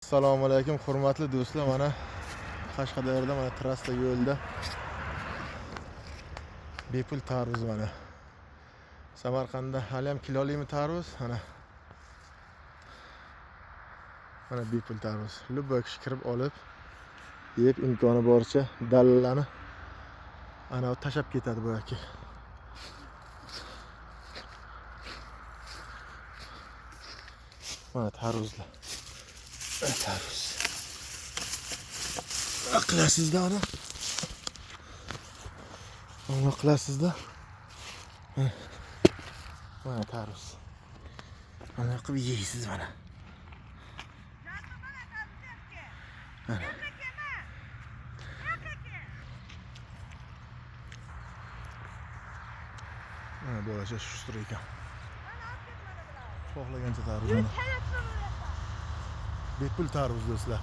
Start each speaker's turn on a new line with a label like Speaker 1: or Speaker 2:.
Speaker 1: Assalomu alaykum hurmatli do'stlar, mana Qashqadaryoda mana trassa yo'lda bepul tarvuz mana. Samarqandda hali ham kilolimi tarvuz, mana bepul tarvuz. Любой kishi kirib olib, yeb imkoni boricha dallalani ana tashab ketadi bu yoki. Mana tarvuzlar. Tarvuz. Qilasizda ana. Mana qilasizda. Mana tarvuz. Mana qilib yeysiz mana. Mana bo'lacha shushtir ekan. Xohlagancha tarvuz. Bepul tarvuz do'stlar.